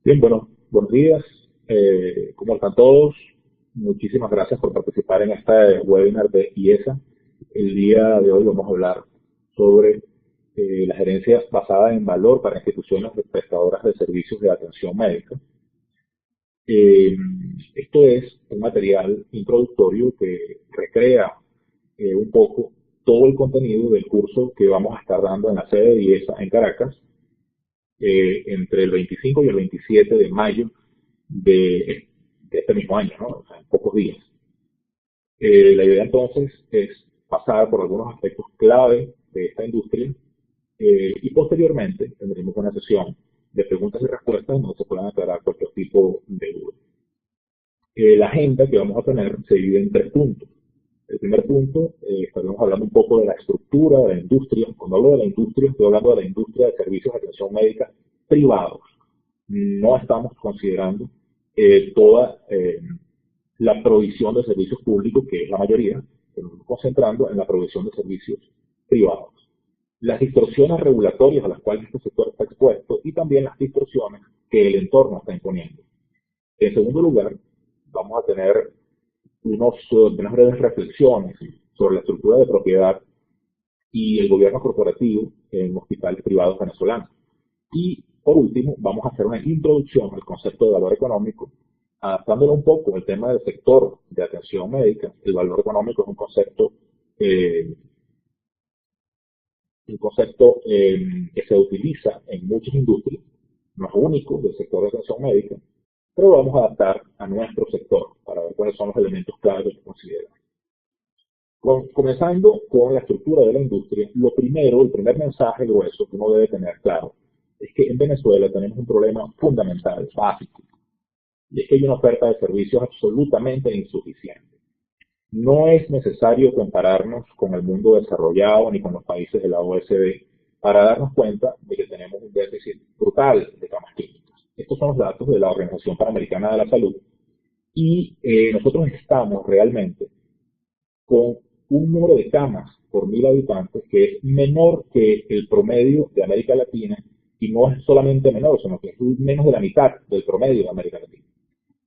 Bien, bueno, buenos días. ¿Cómo están todos? Muchísimas gracias por participar en este webinar de IESA. El día de hoy vamos a hablar sobre la gerencia basada en valor para instituciones prestadoras de servicios de atención médica. Eh, Esto es un material introductorio que recrea un poco todo el contenido del curso que vamos a estar dando en la sede de IESA en Caracas entre el 25 y el 27 de mayo de este mismo año, ¿no? O sea, en pocos días. La idea entonces es pasar por algunos aspectos clave de esta industria y posteriormente tendremos una sesión de preguntas y respuestas donde se puedan aclarar cualquier tipo de duda. La agenda que vamos a tener se divide en tres puntos. El primer punto, estaremos hablando un poco de la estructura de la industria. Cuando hablo de la industria, estoy hablando de la industria de servicios de atención médica privados. No estamos considerando toda la provisión de servicios públicos, que es la mayoría, pero nos estamos concentrando en la provisión de servicios privados. Las distorsiones regulatorias a las cuales este sector está expuesto y también las distorsiones que el entorno está imponiendo. En segundo lugar, vamos a tener unas breves reflexiones sobre la estructura de propiedad y el gobierno corporativo en hospitales privados venezolanos. Y por último, vamos a hacer una introducción al concepto de valor económico, adaptándolo un poco al tema del sector de atención médica. El valor económico es eh, un concepto que se utiliza en muchas industrias, no es único del sector de atención médica, pero lo vamos a adaptar a nuestro sector para ver cuáles son los elementos claves que considerar. Comenzando con la estructura de la industria, el primer mensaje grueso que uno debe tener claro es que en Venezuela tenemos un problema fundamental, básico, y es que hay una oferta de servicios absolutamente insuficiente. No es necesario compararnos con el mundo desarrollado ni con los países de la OECD para darnos cuenta de que tenemos un déficit brutal de camas clínicas. Estos son los datos de la Organización Panamericana de la Salud y nosotros estamos realmente con un número de camas por 1.000 habitantes que es menor que el promedio de América Latina, y no es solamente menor, sino que es menos de la mitad del promedio de América Latina.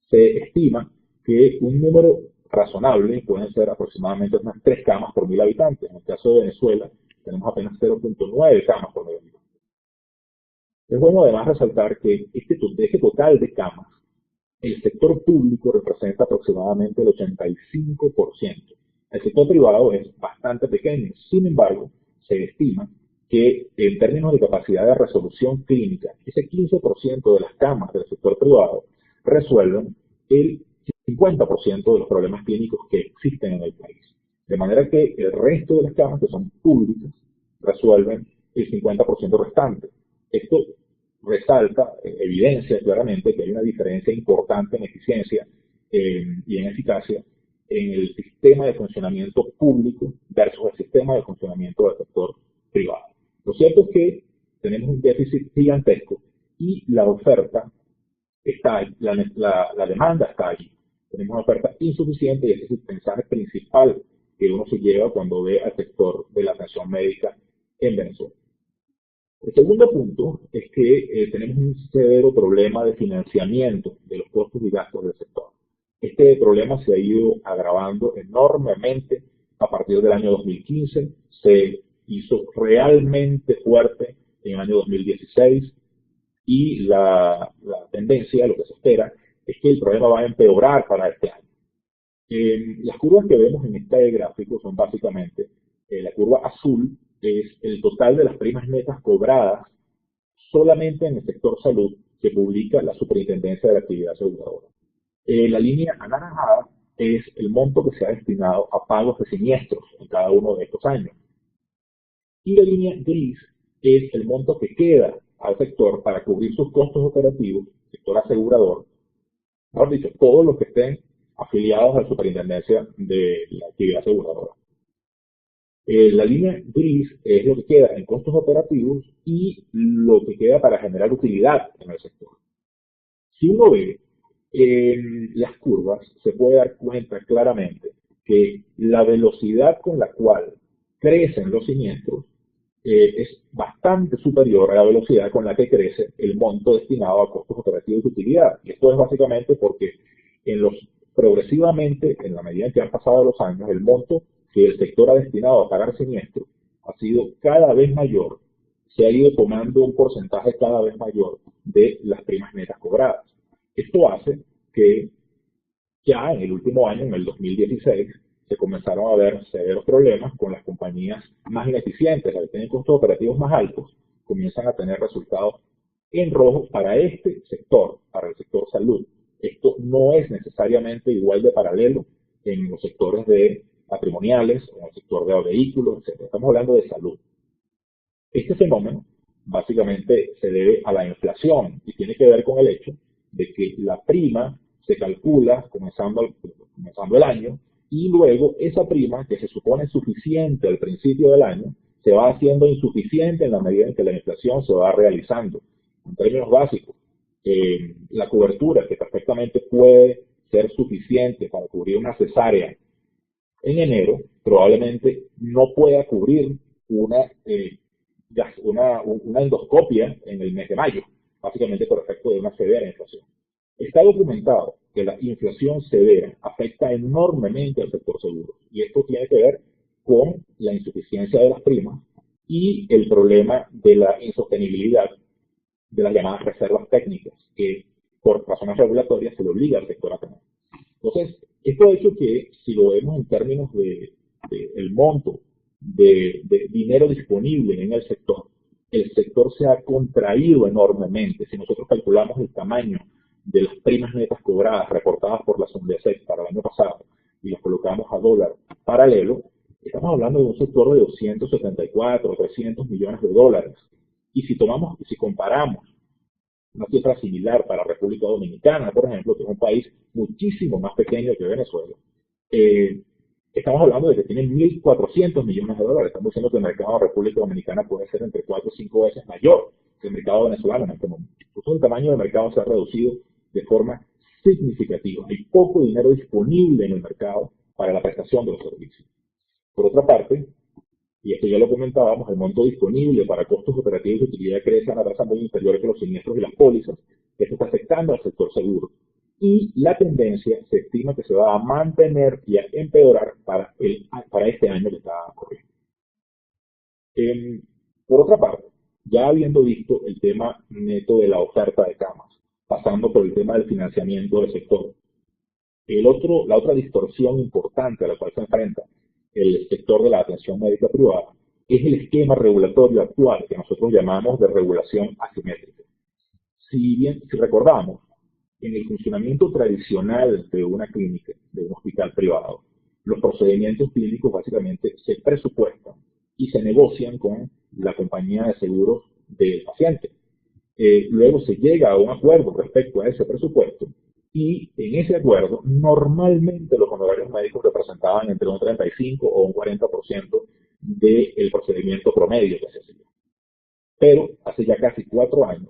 Se estima que un número razonable pueden ser aproximadamente unas 3 camas por 1.000 habitantes. En el caso de Venezuela tenemos apenas 0.9 camas por 1.000 habitantes. Es bueno además resaltar que de este total de camas, el sector público representa aproximadamente el 85%. El sector privado es bastante pequeño. Sin embargo, se estima que en términos de capacidad de resolución clínica, ese 15% de las camas del sector privado resuelven el 50% de los problemas clínicos que existen en el país. De manera que el resto de las camas que son públicas resuelven el 50% restante. Esto resalta, evidencia claramente que hay una diferencia importante en eficiencia y en eficacia en el sistema de funcionamiento público versus el sistema de funcionamiento del sector privado. Lo cierto es que tenemos un déficit gigantesco y la oferta está ahí, la demanda está allí. Tenemos una oferta insuficiente y ese es el mensaje principal que uno se lleva cuando ve al sector de la atención médica en Venezuela. El segundo punto es que tenemos un severo problema de financiamiento de los costos y gastos del sector. Este problema se ha ido agravando enormemente a partir del año 2015, se hizo realmente fuerte en el año 2016 y la tendencia, lo que se espera, es que el problema va a empeorar para este año. Las curvas que vemos en este gráfico son básicamente, la curva azul es el total de las primas netas cobradas solamente en el sector salud que publica la Superintendencia de la Actividad Aseguradora. La línea anaranjada es el monto que se ha destinado a pagos de siniestros en cada uno de estos años. Y la línea gris es el monto que queda al sector para cubrir sus costos operativos, sector asegurador, mejor dicho, todos los que estén afiliados a la Superintendencia de la Actividad Aseguradora. La línea gris es lo que queda en costos operativos y lo que queda para generar utilidad en el sector. Si uno ve las curvas, se puede dar cuenta claramente que la velocidad con la cual crecen los siniestros es bastante superior a la velocidad con la que crece el monto destinado a costos operativos de utilidad. Y esto es básicamente porque progresivamente, en la medida en que han pasado los años, el monto que el sector ha destinado a pagar siniestro ha sido cada vez mayor, se ha ido tomando un porcentaje cada vez mayor de las primas netas cobradas. Esto hace que ya en el último año, en el 2016, se comenzaron a ver severos problemas con las compañías más ineficientes, las que tienen costos operativos más altos, comienzan a tener resultados en rojo para este sector, para el sector salud. Esto no es necesariamente igual de paralelo en los sectores de patrimoniales, en el sector de vehículos, etc. Estamos hablando de salud. Este fenómeno básicamente se debe a la inflación y tiene que ver con el hecho de que la prima se calcula comenzando el año y luego esa prima que se supone suficiente al principio del año se va haciendo insuficiente en la medida en que la inflación se va realizando. En términos básicos, la cobertura que perfectamente puede ser suficiente para cubrir una cesárea en enero probablemente no pueda cubrir una endoscopia en el mes de mayo, básicamente por efecto de una severa inflación. Está documentado que la inflación severa afecta enormemente al sector seguros y esto tiene que ver con la insuficiencia de las primas y el problema de la insostenibilidad de las llamadas reservas técnicas que por razones regulatorias se le obliga al sector a tener. Entonces, esto ha hecho que, si lo vemos en términos de el monto de dinero disponible en el sector se ha contraído enormemente. Si nosotros calculamos el tamaño de las primas netas cobradas reportadas por la SUNDESEC para el año pasado y las colocamos a dólar paralelo, estamos hablando de un sector de 274 o 300 millones de dólares. Y si comparamos una cifra similar para la República Dominicana, por ejemplo, que es un país muchísimo más pequeño que Venezuela, estamos hablando de que tienen 1.400 millones de dólares. Estamos diciendo que el mercado de la República Dominicana puede ser entre 4 o 5 veces mayor que el mercado venezolano en este momento. Entonces el tamaño del mercado se ha reducido de forma significativa. Hay poco dinero disponible en el mercado para la prestación de los servicios. Por otra parte, y esto ya lo comentábamos, el monto disponible para costos operativos de utilidad crece a una tasa muy inferior que los siniestros y las pólizas. Esto está afectando al sector seguro. Y la tendencia se estima que se va a mantener y a empeorar para este año que está corriendo. Por otra parte, ya habiendo visto el tema neto de la oferta de camas, pasando por el tema del financiamiento del sector, la otra distorsión importante a la cual se enfrenta el sector de la atención médica privada es el esquema regulatorio actual que nosotros llamamos de regulación asimétrica. Si recordamos, en el funcionamiento tradicional de una clínica, de un hospital privado, los procedimientos clínicos básicamente se presupuestan y se negocian con la compañía de seguros del paciente. Luego se llega a un acuerdo respecto a ese presupuesto y en ese acuerdo normalmente los honorarios médicos representaban entre un 35 o un 40% del procedimiento promedio que se hacía. Pero hace ya casi 4 años,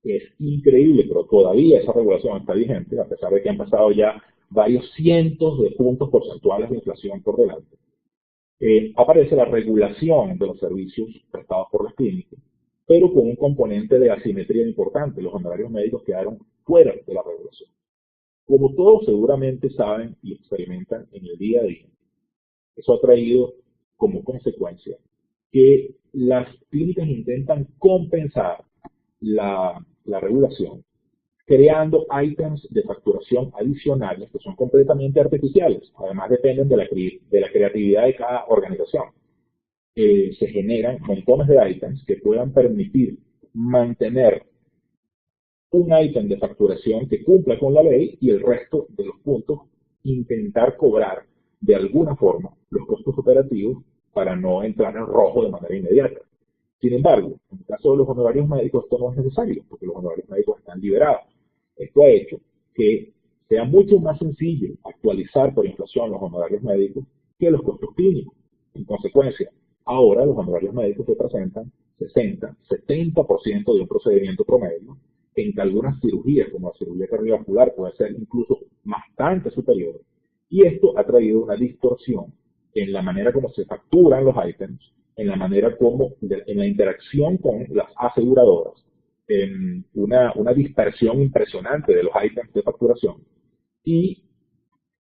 es increíble, pero todavía esa regulación está vigente, a pesar de que han pasado ya varios cientos de puntos porcentuales de inflación por delante. Aparece la regulación de los servicios prestados por las clínicas, pero con un componente de asimetría importante. Los honorarios médicos quedaron fuera de la regulación. Como todos seguramente saben y experimentan en el día a día, eso ha traído como consecuencia que las clínicas intentan compensar la regulación creando ítems de facturación adicionales que son completamente artificiales. Además dependen de la creatividad de cada organización. Se generan montones de ítems que puedan permitir mantener un ítem de facturación que cumpla con la ley y el resto de los puntos intentar cobrar de alguna forma los costos operativos para no entrar en rojo de manera inmediata. Sin embargo, en el caso de los honorarios médicos esto no es necesario porque los honorarios médicos están liberados. Esto ha hecho que sea mucho más sencillo actualizar por inflación los honorarios médicos que los costos clínicos. En consecuencia, ahora los honorarios médicos representan 60-70% de un procedimiento promedio, en que algunas cirugías, como la cirugía cardiovascular, puede ser incluso bastante superior. Y esto ha traído una distorsión en la manera como se facturan los ítems en la manera como, en la interacción con las aseguradoras, en una dispersión impresionante de los ítems de facturación y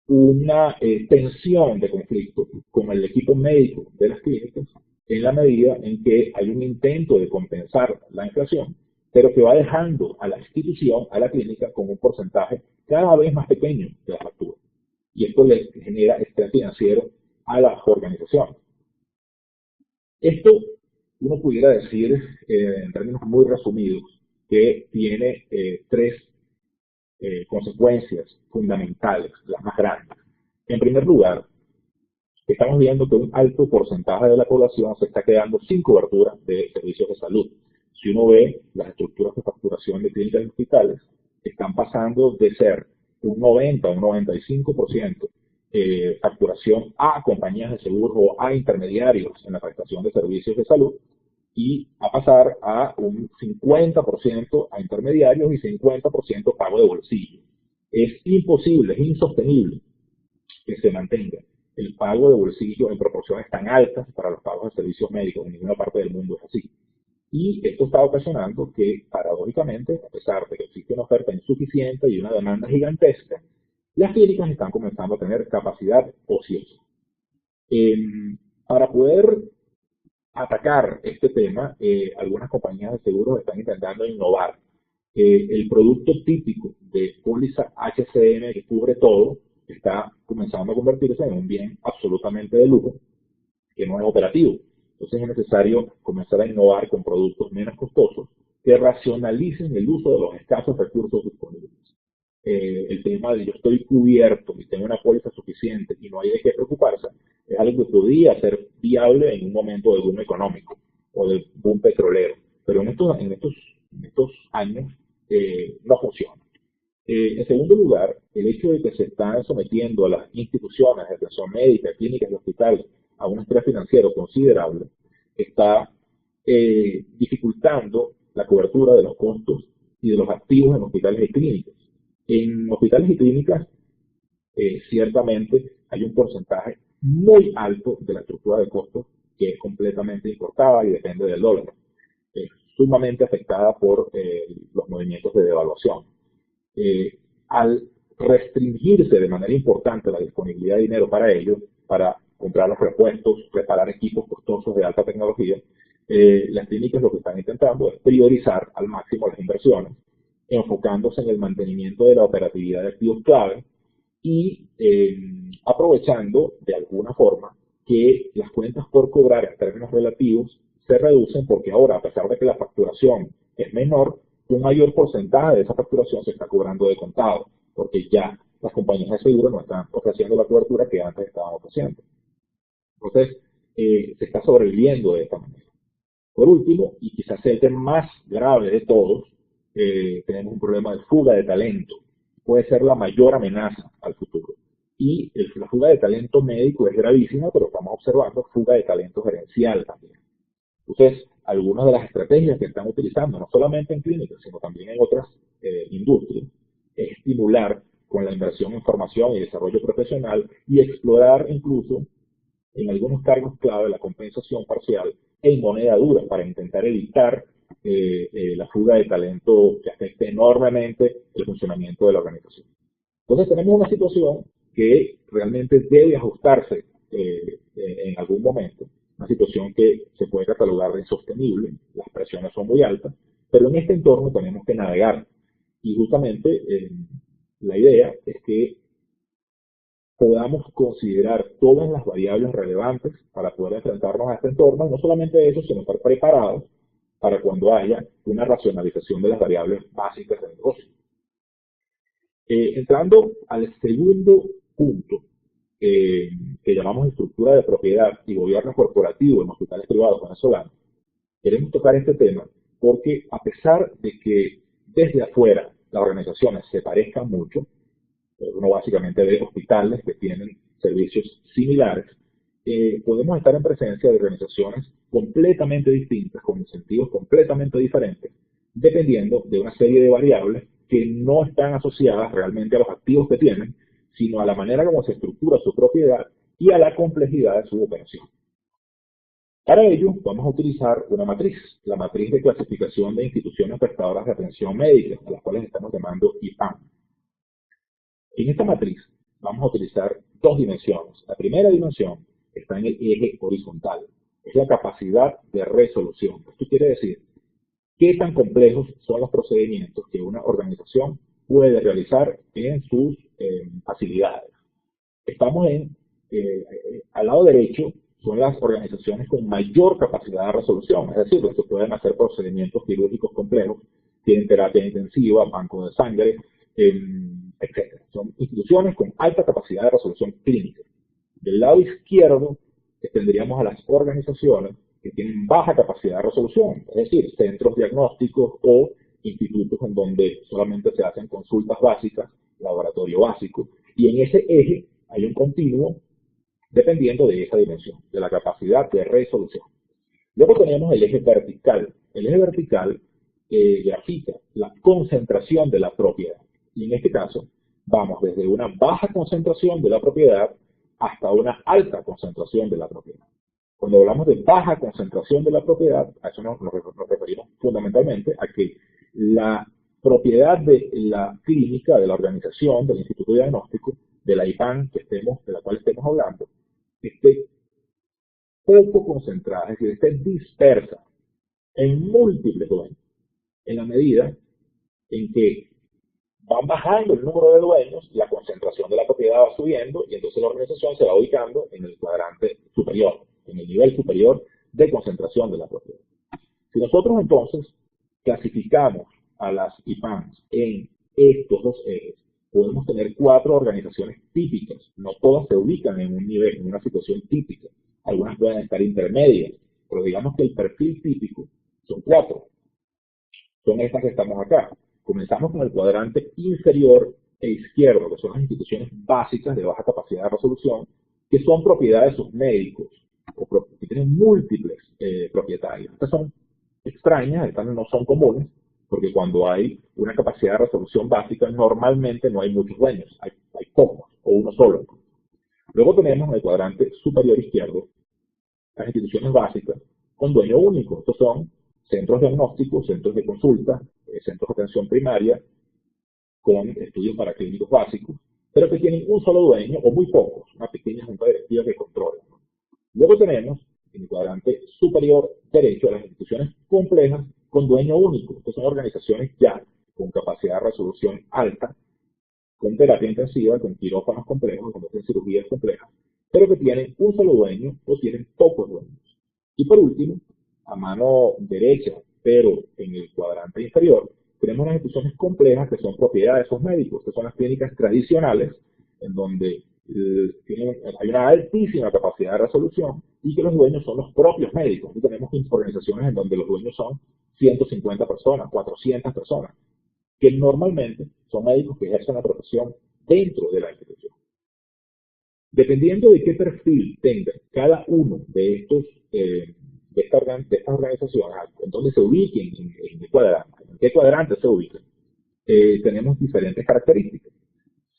una tensión de conflicto con el equipo médico de las clínicas en la medida en que hay un intento de compensar la inflación, pero que va dejando a la institución, a la clínica, con un porcentaje cada vez más pequeño de la factura. Y esto le genera estrés financiero a las organizaciones. Esto uno pudiera decir, en términos muy resumidos, que tiene tres consecuencias fundamentales, las más grandes. En primer lugar, estamos viendo que un alto porcentaje de la población se está quedando sin cobertura de servicios de salud. Si uno ve las estructuras de facturación de clínicas y hospitales, están pasando de ser un 90 o un 95% facturación a compañías de seguro o a intermediarios en la prestación de servicios de salud, y a pasar a un 50% a intermediarios y 50% pago de bolsillo. Es imposible, es insostenible que se mantenga el pago de bolsillo en proporciones tan altas para los pagos de servicios médicos. En ninguna parte del mundo es así. Y esto está ocasionando que, paradójicamente, a pesar de que existe una oferta insuficiente y una demanda gigantesca, las clínicas están comenzando a tener capacidad ociosa. Para poder atacar este tema, algunas compañías de seguros están intentando innovar. El producto típico de póliza HCM que cubre todo está comenzando a convertirse en un bien absolutamente de lujo que no es operativo. Entonces es necesario comenzar a innovar con productos menos costosos que racionalicen el uso de los escasos recursos disponibles. El tema de yo estoy cubierto y tengo una póliza suficiente y no hay de qué preocuparse, es algo que podría ser viable en un momento de boom económico o de boom petrolero, pero en estos años no funciona. En segundo lugar, el hecho de que se están sometiendo a las instituciones de atención médica, clínicas y hospitales a un estrés financiero considerable está dificultando la cobertura de los costos y de los activos en hospitales y clínicas. En hospitales y clínicas, ciertamente hay un porcentaje muy alto de la estructura de costos que es completamente importada y depende del dólar. Es sumamente afectada por los movimientos de devaluación. Al restringirse de manera importante la disponibilidad de dinero para ello, para comprar los repuestos, preparar equipos costosos de alta tecnología, las clínicas lo que están intentando es priorizar al máximo las inversiones, enfocándose en el mantenimiento de la operatividad de activos clave y aprovechando de alguna forma que las cuentas por cobrar en términos relativos se reducen, porque ahora, a pesar de que la facturación es menor, un mayor porcentaje de esa facturación se está cobrando de contado, porque ya las compañías de seguro no están ofreciendo la cobertura que antes estaban ofreciendo. Entonces, se está sobreviviendo de esta manera. Por último, y quizás el tema más grave de todos, tenemos un problema de fuga de talento. Puede ser la mayor amenaza al futuro. Y la fuga de talento médico es gravísima, pero estamos observando fuga de talento gerencial también. Entonces, algunas de las estrategias que están utilizando, no solamente en clínicas, sino también en otras industrias, es estimular con la inversión en formación y desarrollo profesional y explorar incluso en algunos cargos clave la compensación parcial en moneda dura para intentar evitar la fuga de talento que afecte enormemente el funcionamiento de la organización. Entonces tenemos una situación que realmente debe ajustarse en algún momento, una situación que se puede catalogar de insostenible, las presiones son muy altas, pero en este entorno tenemos que navegar. Y justamente la idea es que podamos considerar todas las variables relevantes para poder enfrentarnos a este entorno, y no solamente eso, sino estar preparados para cuando haya una racionalización de las variables básicas del negocio. Entrando al segundo punto, que llamamos estructura de propiedad y gobierno corporativo en hospitales privados venezolanos, queremos tocar este tema porque a pesar de que desde afuera las organizaciones se parezcan mucho, uno básicamente ve hospitales que tienen servicios similares, podemos estar en presencia de organizaciones completamente distintas, con incentivos completamente diferentes, dependiendo de una serie de variables que no están asociadas realmente a los activos que tienen, sino a la manera como se estructura su propiedad y a la complejidad de su operación. Para ello, vamos a utilizar una matriz, la matriz de clasificación de instituciones prestadoras de atención médica, a las cuales estamos llamando IPAM. En esta matriz vamos a utilizar dos dimensiones. La primera dimensión está en el eje horizontal, es la capacidad de resolución. Esto quiere decir qué tan complejos son los procedimientos que una organización puede realizar en sus facilidades. Estamos al lado derecho son las organizaciones con mayor capacidad de resolución, es decir, los que pueden hacer procedimientos quirúrgicos complejos, tienen terapia intensiva, banco de sangre, etc. Son instituciones con alta capacidad de resolución clínica. Del lado izquierdo tendríamos a las organizaciones que tienen baja capacidad de resolución, es decir, centros diagnósticos o institutos en donde solamente se hacen consultas básicas, laboratorio básico, y en ese eje hay un continuo dependiendo de esa dimensión, de la capacidad de resolución. Luego tenemos el eje vertical. El eje vertical grafica la concentración de la propiedad. Y en este caso, vamos desde una baja concentración de la propiedad hasta una alta concentración de la propiedad. Cuando hablamos de baja concentración de la propiedad, a eso nos referimos fundamentalmente a que la propiedad de la clínica, de la organización, del instituto de diagnóstico, de la IPAM de la cual estemos hablando, esté poco concentrada, es decir, esté dispersa en múltiples dueños, en la medida en que van bajando el número de dueños, la concentración de la propiedad va subiendo y entonces la organización se va ubicando en el cuadrante superior, en el nivel superior de concentración de la propiedad. Si nosotros entonces clasificamos a las IPAMs en estos dos ejes, podemos tener 4 organizaciones típicas. No todas se ubican en un nivel, en una situación típica. Algunas pueden estar intermedias, pero digamos que el perfil típico son 4. Son estas que estamos acá. Comenzamos con el cuadrante inferior e izquierdo, que son las instituciones básicas de baja capacidad de resolución, que son propiedad de sus médicos, o que tienen múltiples propietarios. Estas son extrañas, estas no son comunes, porque cuando hay una capacidad de resolución básica, normalmente no hay muchos dueños, hay pocos, o uno solo. Luego tenemos en el cuadrante superior izquierdo las instituciones básicas con dueño único. Estos son centros diagnósticos, centros de consulta, centros de atención primaria, con estudios paraclínicos básicos, pero que tienen un solo dueño o muy pocos, una pequeña junta directiva que controla. Luego tenemos en el cuadrante superior derecho las instituciones complejas con dueño único. Estas son organizaciones ya con capacidad de resolución alta, con terapia intensiva, con quirófanos complejos, con cirugías complejas, pero que tienen un solo dueño o tienen pocos dueños. Y por último, a mano derecha, pero en el cuadrante inferior, tenemos las instituciones complejas que son propiedad de esos médicos, que son las clínicas tradicionales, en donde hay una altísima capacidad de resolución y que los dueños son los propios médicos. Y tenemos organizaciones en donde los dueños son 150 personas, 400 personas, que normalmente son médicos que ejercen la profesión dentro de la institución. Dependiendo de qué perfil tenga cada uno de estos de estas organizaciones, en dónde se ubiquen, en qué cuadrante se ubiquen, tenemos diferentes características.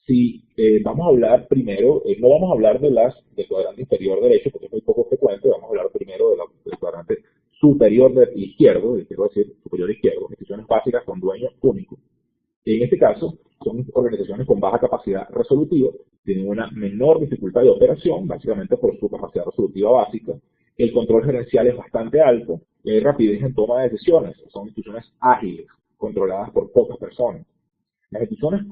Si vamos a hablar primero, no vamos a hablar del cuadrante inferior derecho, porque es muy poco frecuente, vamos a hablar primero del cuadrante superior izquierdo, quiero decir, superior izquierdo, instituciones básicas con dueño único. En este caso, son organizaciones con baja capacidad resolutiva, tienen una menor dificultad de operación, básicamente por su capacidad resolutiva básica. El control gerencial es bastante alto, y hay rapidez en toma de decisiones, son instituciones ágiles, controladas por pocas personas. Las instituciones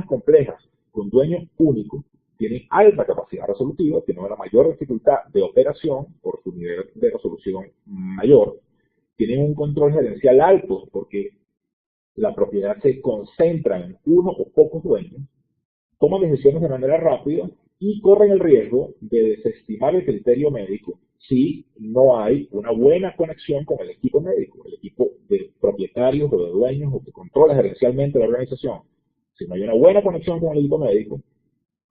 complejas con dueño único tienen alta capacidad resolutiva, tienen una mayor dificultad de operación por su nivel de resolución mayor, tienen un control gerencial alto porque la propiedad se concentra en uno o pocos dueños, toman decisiones de manera rápida y corren el riesgo de desestimar el criterio médico si no hay una buena conexión con el equipo médico, el equipo de propietarios o de dueños o que controla gerencialmente la organización. Si no hay una buena conexión con el equipo médico,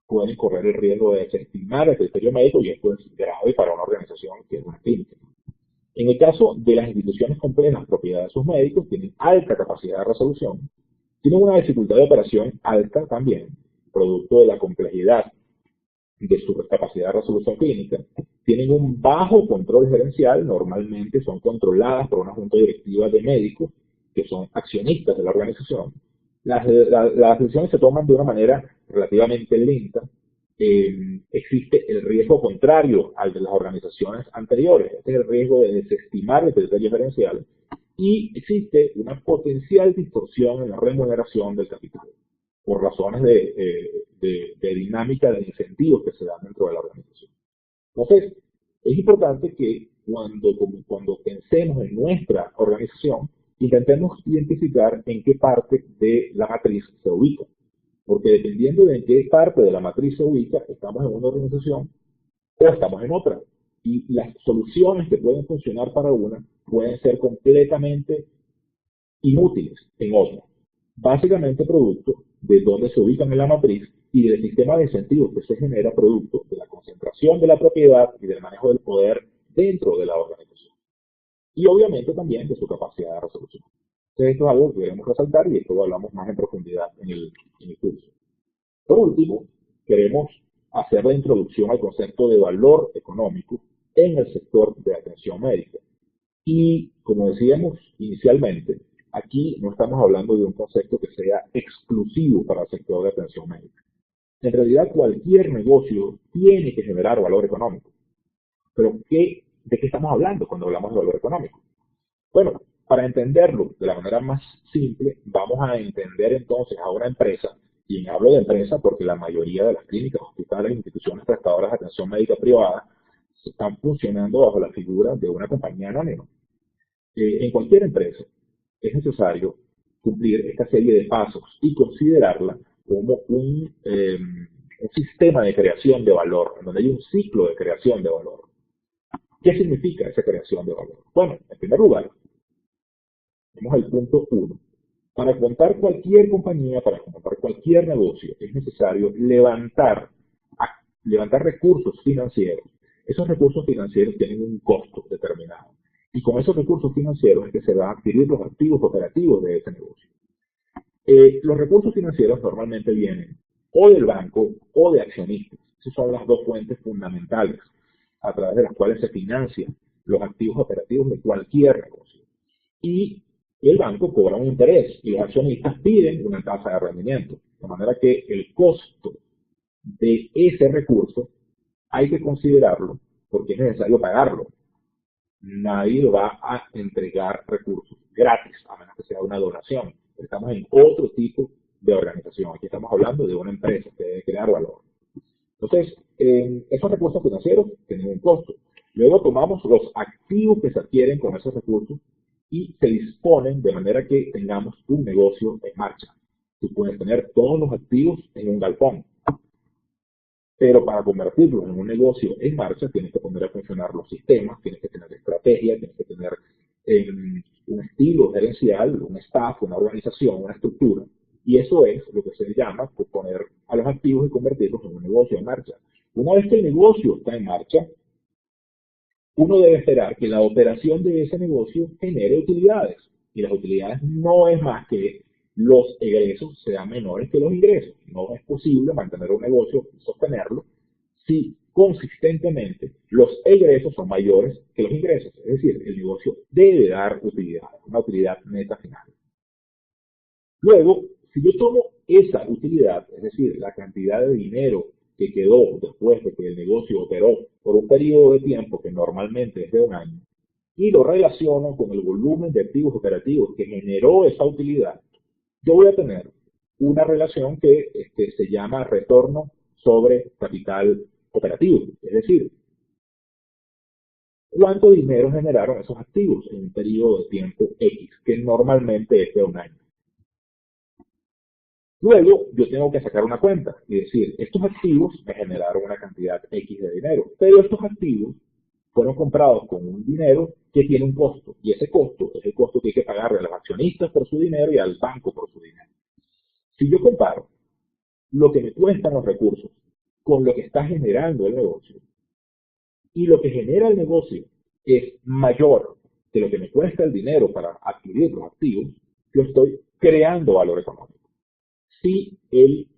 pueden correr el riesgo de desestimar el criterio médico y esto es grave para una organización que es una clínica. En el caso de las instituciones complejas propiedad de sus médicos, tienen alta capacidad de resolución, tienen una dificultad de operación alta también, producto de la complejidad de su capacidad de resolución clínica, tienen un bajo control gerencial, normalmente son controladas por una junta directiva de médicos que son accionistas de la organización. Las decisiones se toman de una manera relativamente lenta. Existe el riesgo contrario al de las organizaciones anteriores, este es el riesgo de desestimar el criterio gerencial, y existe una potencial distorsión en la remuneración del capital por razones de dinámica de incentivos que se dan dentro de la organización. Entonces, es importante que cuando pensemos en nuestra organización, intentemos identificar en qué parte de la matriz se ubica. Porque dependiendo de en qué parte de la matriz se ubica, estamos en una organización o estamos en otra. Y las soluciones que pueden funcionar para una pueden ser completamente inútiles en otra. Básicamente producto de dónde se ubican en la matriz y del sistema de incentivos que se genera producto de la concentración de la propiedad y del manejo del poder dentro de la organización. Y obviamente también de su capacidad de resolución. Entonces esto es algo que queremos resaltar y esto lo hablamos más en profundidad en el curso. Por último, queremos hacer la introducción al concepto de valor económico en el sector de atención médica. Y como decíamos inicialmente, aquí no estamos hablando de un concepto que sea exclusivo para el sector de atención médica. En realidad, cualquier negocio tiene que generar valor económico. Pero ¿de qué estamos hablando cuando hablamos de valor económico? Bueno, para entenderlo de la manera más simple, vamos a entender entonces a una empresa, y hablo de empresa porque la mayoría de las clínicas, hospitales e instituciones prestadoras de atención médica privada están funcionando bajo la figura de una compañía anónima. En cualquier empresa es necesario cumplir esta serie de pasos y considerarla como un sistema de creación de valor, en donde hay un ciclo de creación de valor. ¿Qué significa esa creación de valor? Bueno, en primer lugar, vamos al punto 1. Para montar cualquier compañía, para montar cualquier negocio, es necesario levantar recursos financieros. Esos recursos financieros tienen un costo determinado. Y con esos recursos financieros es que se van a adquirir los activos operativos de ese negocio. Los recursos financieros normalmente vienen o del banco o de accionistas. Esas son las dos fuentes fundamentales a través de las cuales se financian los activos operativos de cualquier negocio. Y el banco cobra un interés y los accionistas piden una tasa de rendimiento. De manera que el costo de ese recurso hay que considerarlo porque es necesario pagarlo. Nadie va a entregar recursos gratis, a menos que sea una donación. Estamos en otro tipo de organización. Aquí estamos hablando de una empresa que debe crear valor. Entonces, esos recursos financieros tienen un costo. Luego tomamos los activos que se adquieren con esos recursos y se disponen de manera que tengamos un negocio en marcha. Tú puedes tener todos los activos en un galpón, pero para convertirlos en un negocio en marcha tienes que poner a funcionar los sistemas, tienes que tener estrategia, tienes que tener un estilo gerencial, un staff, una organización, una estructura. Y eso es lo que se llama poner a los activos y convertirlos en un negocio en marcha. Una vez que el negocio está en marcha, uno debe esperar que la operación de ese negocio genere utilidades. Y las utilidades no es más que los egresos sean menores que los ingresos. No es posible mantener un negocio y sostenerlo si consistentemente los egresos son mayores que los ingresos. Es decir, el negocio debe dar utilidades, una utilidad neta final. Luego, si yo tomo esa utilidad, es decir, la cantidad de dinero que quedó después de que el negocio operó por un periodo de tiempo que normalmente es de un año, y lo relaciono con el volumen de activos operativos que generó esa utilidad, yo voy a tener una relación que se llama retorno sobre capital operativo. Es decir, ¿cuánto dinero generaron esos activos en un periodo de tiempo X, que normalmente es de un año? Luego, yo tengo que sacar una cuenta y decir, estos activos me generaron una cantidad X de dinero, pero estos activos fueron comprados con un dinero que tiene un costo, y ese costo es el costo que hay que pagarle a los accionistas por su dinero y al banco por su dinero. Si yo comparo lo que me cuestan los recursos con lo que está generando el negocio, y lo que genera el negocio es mayor que lo que me cuesta el dinero para adquirir los activos, yo estoy creando valor económico. Si el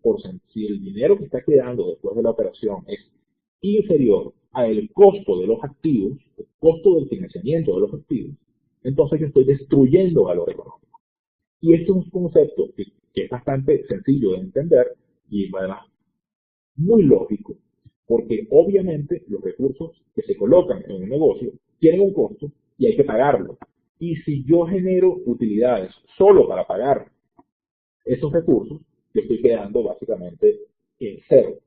dinero que está quedando después de la operación es inferior al costo de los activos, el costo del financiamiento de los activos, entonces yo estoy destruyendo valor económico. Y esto es un concepto que es bastante sencillo de entender y además muy lógico, porque obviamente los recursos que se colocan en un negocio tienen un costo y hay que pagarlo. Y si yo genero utilidades solo para pagar esos recursos, yo estoy quedando básicamente en cero.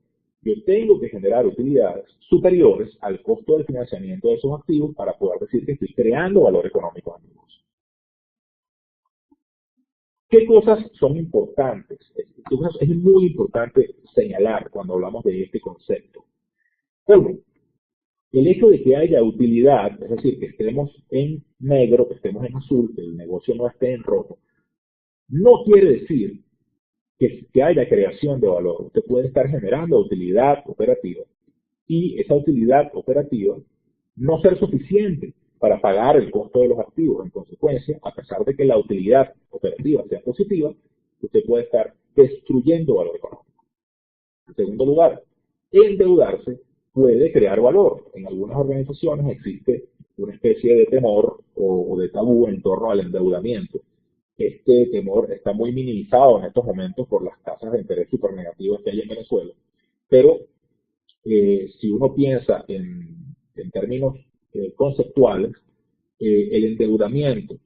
Yo tengo que generar utilidades superiores al costo del financiamiento de esos activos para poder decir que estoy creando valor económico en el negocio. ¿Qué cosas son importantes? Es muy importante señalar cuando hablamos de este concepto. Uno, el hecho de que haya utilidad, es decir, que estemos en negro, que estemos en azul, que el negocio no esté en rojo, no quiere decir que haya creación de valor. Usted puede estar generando utilidad operativa y esa utilidad operativa no ser suficiente para pagar el costo de los activos. En consecuencia, a pesar de que la utilidad operativa sea positiva, usted puede estar destruyendo valor económico. En segundo lugar, endeudarse puede crear valor. En algunas organizaciones existe una especie de temor o de tabú en torno al endeudamiento. Este temor está muy minimizado en estos momentos por las tasas de interés supernegativas que hay en Venezuela. Pero si uno piensa en términos conceptuales, el endeudamiento,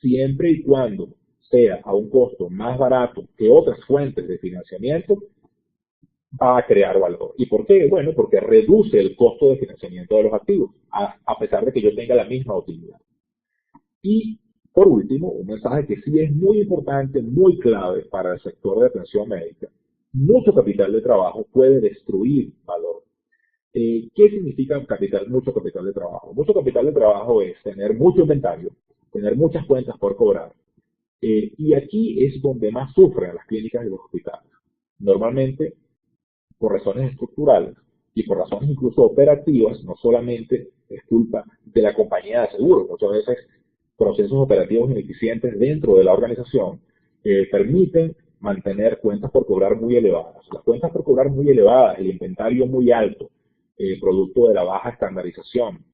siempre y cuando sea a un costo más barato que otras fuentes de financiamiento, va a crear valor. ¿Y por qué? Bueno, porque reduce el costo de financiamiento de los activos, a pesar de que yo tenga la misma utilidad. Y por último, un mensaje que sí es muy importante, muy clave para el sector de atención médica. Mucho capital de trabajo puede destruir valor. ¿Qué significa mucho capital de trabajo? Mucho capital de trabajo es tener mucho inventario, tener muchas cuentas por cobrar. Y aquí es donde más sufren las clínicas y los hospitales. Normalmente, por razones estructurales y por razones incluso operativas, no solamente es culpa de la compañía de seguros, muchas veces procesos operativos ineficientes dentro de la organización permiten mantener cuentas por cobrar muy elevadas. Las cuentas por cobrar muy elevadas, el inventario muy alto, producto de la baja estandarización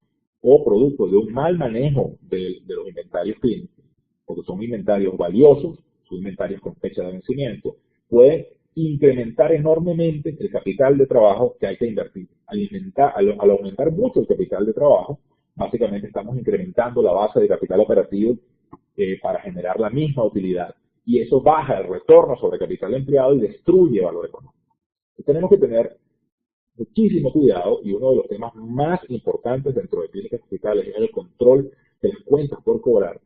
o producto de un mal manejo de los inventarios clínicos, porque son inventarios valiosos, son inventarios con fecha de vencimiento, pueden incrementar enormemente el capital de trabajo que hay que invertir. Al aumentar mucho el capital de trabajo, básicamente estamos incrementando la base de capital operativo para generar la misma utilidad. Y eso baja el retorno sobre capital empleado y destruye valor económico. Entonces, tenemos que tener muchísimo cuidado, y uno de los temas más importantes dentro de clínicas hospitales es el control de las cuentas por cobrar.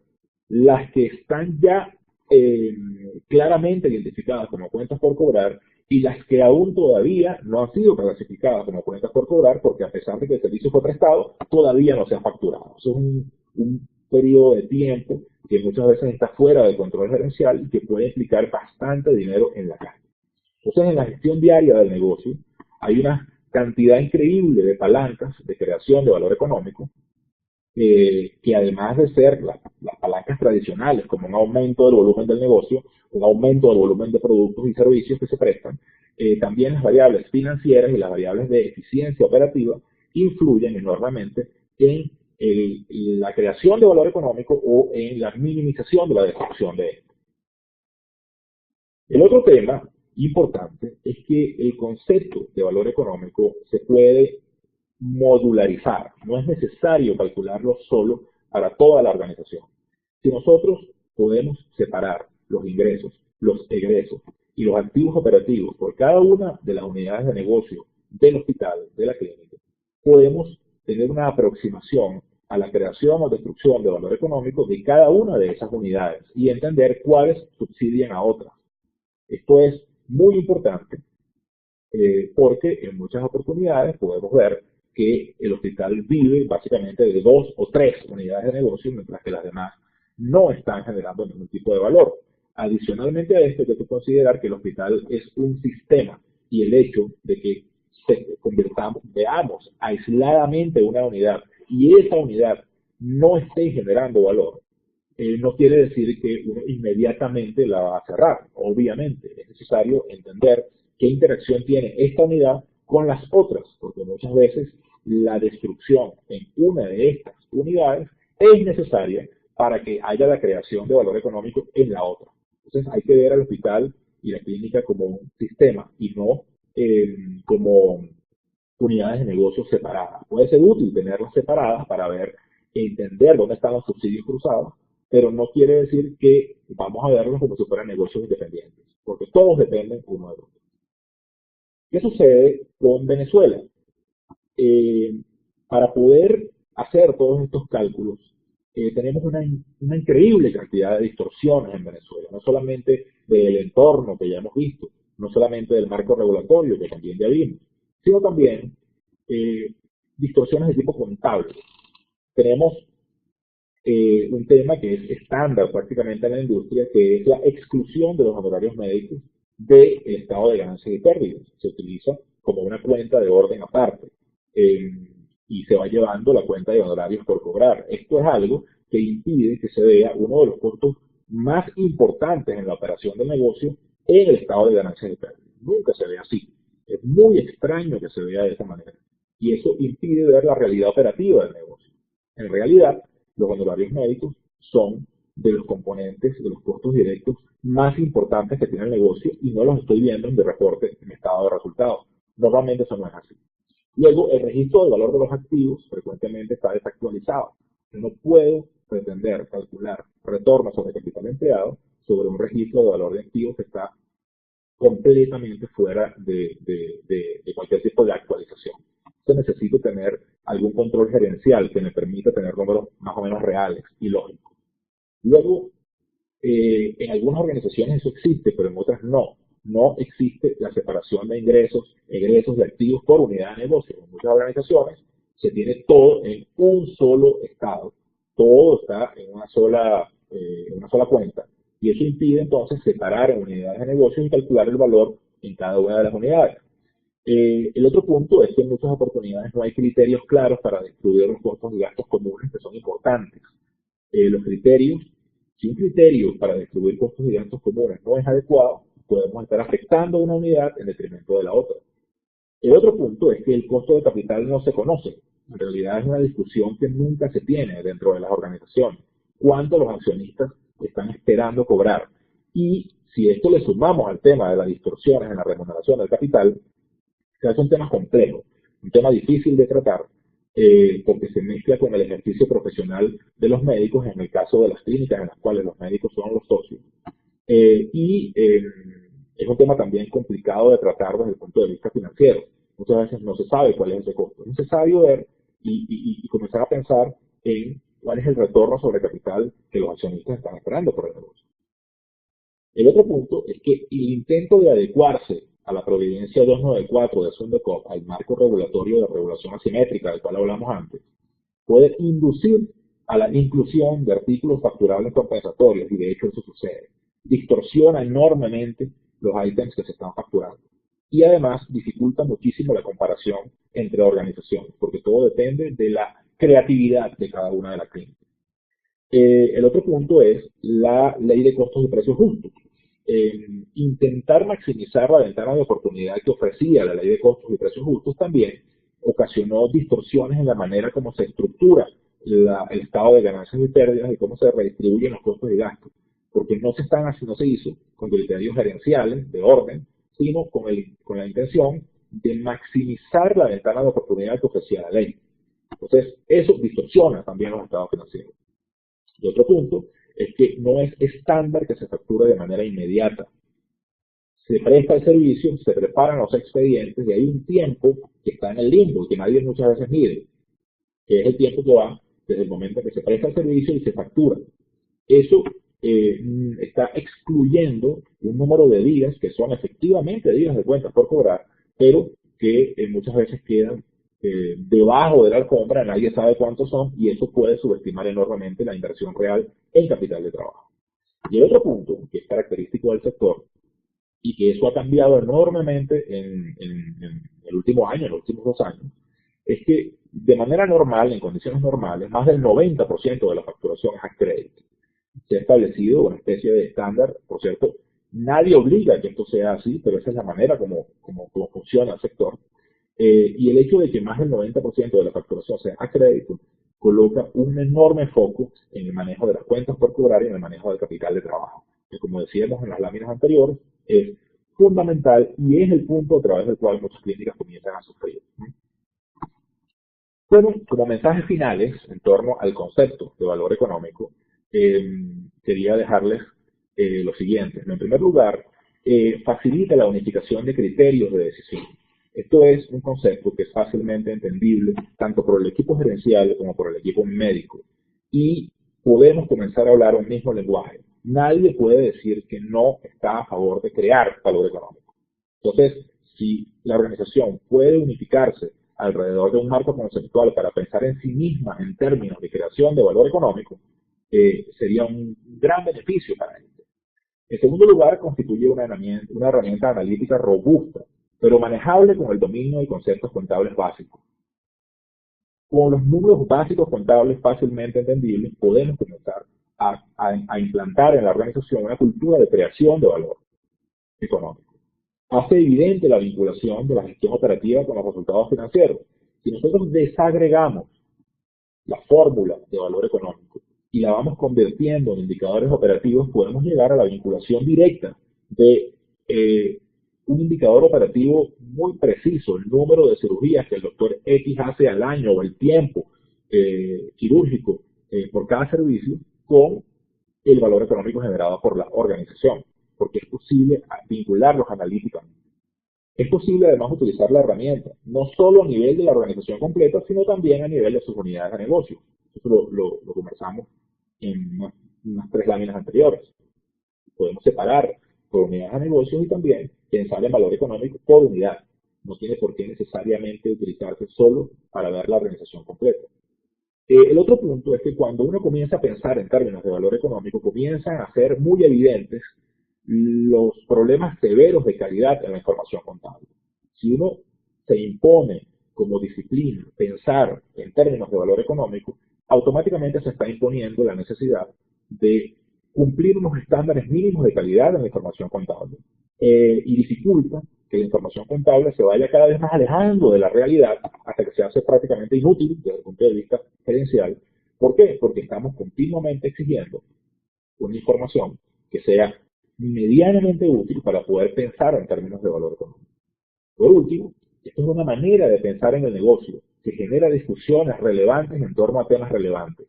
Las que están ya claramente identificadas como cuentas por cobrar y las que aún todavía no han sido clasificadas como cuentas por cobrar porque a pesar de que el servicio fue prestado, todavía no se ha facturado. Eso es un periodo de tiempo que muchas veces está fuera del control gerencial y que puede implicar bastante dinero en la calle. Entonces, en la gestión diaria del negocio hay una cantidad increíble de palancas de creación de valor económico que además de ser las palancas tradicionales, como un aumento del volumen del negocio, un aumento del volumen de productos y servicios que se prestan, también las variables financieras y las variables de eficiencia operativa influyen enormemente en la creación de valor económico o en la minimización de la destrucción de él. El otro tema importante es que el concepto de valor económico se puede modularizar. No es necesario calcularlo solo para toda la organización. Si nosotros podemos separar los ingresos, los egresos y los activos operativos por cada una de las unidades de negocio del hospital, de la clínica, podemos tener una aproximación a la creación o destrucción de valor económico de cada una de esas unidades y entender cuáles subsidian a otras. Esto es muy importante porque en muchas oportunidades podemos ver que el hospital vive básicamente de 2 o 3 unidades de negocio, mientras que las demás no están generando ningún tipo de valor. Adicionalmente a esto, hay que considerar que el hospital es un sistema y el hecho de que veamos aisladamente una unidad y esa unidad no esté generando valor, no quiere decir que uno inmediatamente la va a cerrar. Obviamente, es necesario entender qué interacción tiene esta unidad con las otras, porque muchas veces la destrucción en una de estas unidades es necesaria para que haya la creación de valor económico en la otra. Entonces hay que ver al hospital y la clínica como un sistema y no como unidades de negocios separadas. Puede ser útil tenerlas separadas para ver e entender dónde están los subsidios cruzados, pero no quiere decir que vamos a verlos como si fueran negocios independientes, porque todos dependen uno del otro. ¿Qué sucede con Venezuela? Eh, para poder hacer todos estos cálculos, tenemos una increíble cantidad de distorsiones en Venezuela, no solamente del entorno que ya hemos visto, no solamente del marco regulatorio que también ya vimos, sino también distorsiones de tipo contable. Tenemos un tema que es estándar prácticamente en la industria, que es la exclusión de los honorarios médicos del estado de ganancias y pérdidas. Se utiliza como una cuenta de orden aparte y se va llevando la cuenta de honorarios por cobrar. Esto es algo que impide que se vea uno de los costos más importantes en la operación del negocio en el estado de ganancias y pérdidas. Nunca se ve así. Es muy extraño que se vea de esa manera. Y eso impide ver la realidad operativa del negocio. En realidad, los honorarios médicos son de los componentes, de los costos directos más importantes que tiene el negocio y no los estoy viendo en el reporte en estado de resultados. Normalmente eso no es así. Luego, el registro del valor de los activos frecuentemente está desactualizado. Yo no puedo pretender calcular retorno sobre capital empleado sobre un registro de valor de activos que está completamente fuera de cualquier tipo de actualización. Entonces necesito tener algún control gerencial que me permita tener números más o menos reales y lógicos. Luego, en algunas organizaciones eso existe, pero en otras no. No existe la separación de ingresos, egresos de activos por unidad de negocio. En muchas organizaciones se tiene todo en un solo estado. Todo está en una sola cuenta. Y eso impide entonces separar en unidades de negocio y calcular el valor en cada una de las unidades. El otro punto es que en muchas oportunidades no hay criterios claros para distribuir los costos y gastos comunes que son importantes. Los criterios, si un criterio para distribuir costos y gastos comunes no es adecuado, podemos estar afectando una unidad en detrimento de la otra. El otro punto es que el costo de capital no se conoce. En realidad es una discusión que nunca se tiene dentro de las organizaciones. ¿Cuánto los accionistas están esperando cobrar? Y si esto le sumamos al tema de las distorsiones en la remuneración del capital, se hace un tema complejo, un tema difícil de tratar, porque se mezcla con el ejercicio profesional de los médicos, en el caso de las clínicas en las cuales los médicos son los socios. Es un tema también complicado de tratar desde el punto de vista financiero. Muchas veces no se sabe cuál es ese costo. Es necesario ver y comenzar a pensar en cuál es el retorno sobre capital que los accionistas están esperando por el negocio. El otro punto es que el intento de adecuarse a la Providencia 294 de Sundecop, al marco regulatorio de regulación asimétrica del cual hablamos antes, puede inducir a la inclusión de artículos facturables compensatorios, y de hecho eso sucede. Distorsiona enormemente los ítems que se están facturando. Y además dificulta muchísimo la comparación entre organizaciones, porque todo depende de la creatividad de cada una de las clínicas. El otro punto es la ley de costos y precios justos. Intentar maximizar la ventana de oportunidad que ofrecía la ley de costos y precios justos también ocasionó distorsiones en la manera como se estructura el estado de ganancias y pérdidas y cómo se redistribuyen los costos y gastos, porque no se hizo con criterios gerenciales de orden, sino con la intención de maximizar la ventana de oportunidad que ofrecía la ley. Entonces, eso distorsiona también los estados financieros. Y otro punto es que no es estándar que se facture de manera inmediata. Se presta el servicio, se preparan los expedientes y hay un tiempo que está en el limbo y que nadie muchas veces mide, que es el tiempo que va desde el momento en que se presta el servicio y se factura. Eso está excluyendo un número de días que son efectivamente días de cuentas por cobrar, pero que muchas veces quedan debajo de la alfombra, nadie sabe cuántos son, y eso puede subestimar enormemente la inversión real en capital de trabajo. Y el otro punto, que es característico del sector, y que eso ha cambiado enormemente en el último año, en los últimos 2 años, es que de manera normal, en condiciones normales, más del 90% de la facturación es a crédito. Se ha establecido una especie de estándar, por cierto, nadie obliga a que esto sea así, pero esa es la manera como funciona el sector. Y el hecho de que más del 90% de la facturación sea a crédito coloca un enorme foco en el manejo de las cuentas por cobrar y en el manejo del capital de trabajo, que como decíamos en las láminas anteriores, es fundamental y es el punto a través del cual muchas clínicas comienzan a sufrir. Bueno, como mensajes finales en torno al concepto de valor económico, quería dejarles lo siguiente. En primer lugar, facilita la unificación de criterios de decisión. Esto es un concepto que es fácilmente entendible tanto por el equipo gerencial como por el equipo médico. Y podemos comenzar a hablar un mismo lenguaje. Nadie puede decir que no está a favor de crear valor económico. Entonces, si la organización puede unificarse alrededor de un marco conceptual para pensar en sí misma en términos de creación de valor económico, sería un gran beneficio para ella. En segundo lugar, constituye una herramienta analítica robusta, pero manejable con el dominio de conceptos contables básicos. Con los números básicos contables fácilmente entendibles, podemos comenzar a implantar en la organización una cultura de creación de valor económico. Hace evidente la vinculación de la gestión operativa con los resultados financieros. Si nosotros desagregamos la fórmula de valor económico y la vamos convirtiendo en indicadores operativos, podemos llegar a la vinculación directa de un indicador operativo muy preciso, el número de cirugías que el doctor X hace al año o el tiempo quirúrgico por cada servicio, con el valor económico generado por la organización, porque es posible vincularlos analíticamente. Es posible además utilizar la herramienta, no solo a nivel de la organización completa, sino también a nivel de sus unidades de negocio. Eso lo conversamos en unas 3 láminas anteriores. Podemos separar por unidades de negocios y también pensar en valor económico por unidad. No tiene por qué necesariamente utilizarse solo para ver la organización completa. El otro punto es que cuando uno comienza a pensar en términos de valor económico, comienzan a ser muy evidentes los problemas severos de calidad en la información contable. Si uno se impone como disciplina pensar en términos de valor económico, automáticamente se está imponiendo la necesidad de cumplir unos estándares mínimos de calidad en la información contable y dificulta que la información contable se vaya cada vez más alejando de la realidad hasta que se hace prácticamente inútil desde el punto de vista gerencial. ¿Por qué? Porque estamos continuamente exigiendo una información que sea medianamente útil para poder pensar en términos de valor económico. Por último, esto es una manera de pensar en el negocio que genera discusiones relevantes en torno a temas relevantes.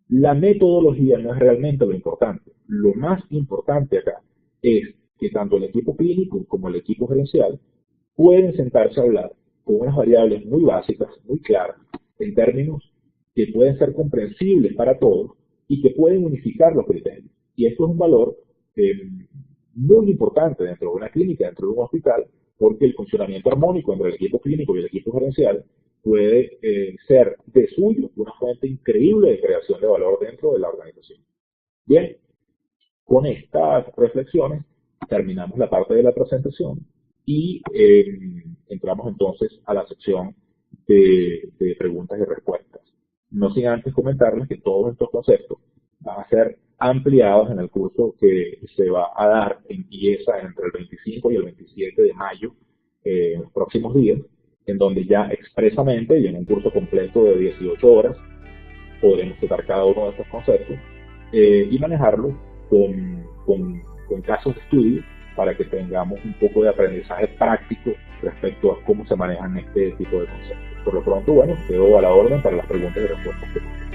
La metodología no es realmente lo importante. Lo más importante acá es que tanto el equipo clínico como el equipo gerencial pueden sentarse a hablar con unas variables muy básicas, muy claras, en términos que pueden ser comprensibles para todos y que pueden unificar los criterios. Y esto es un valor muy importante dentro de una clínica, dentro de un hospital, porque el funcionamiento armónico entre el equipo clínico y el equipo gerencial puede ser de suyo una fuente increíble de creación de valor dentro de la organización. Bien, con estas reflexiones terminamos la parte de la presentación y entramos entonces a la sección de preguntas y respuestas. No sin antes comentarles que todos estos conceptos van a ser ampliados en el curso que se va a dar en IESA entre el 25 y el 27 de mayo, en los próximos días, en donde ya expresamente y en un curso completo de 18 horas podremos tratar cada uno de estos conceptos y manejarlos con casos de estudio para que tengamos un poco de aprendizaje práctico respecto a cómo se manejan este tipo de conceptos. Por lo pronto, bueno, quedo a la orden para las preguntas y respuestas que tengan.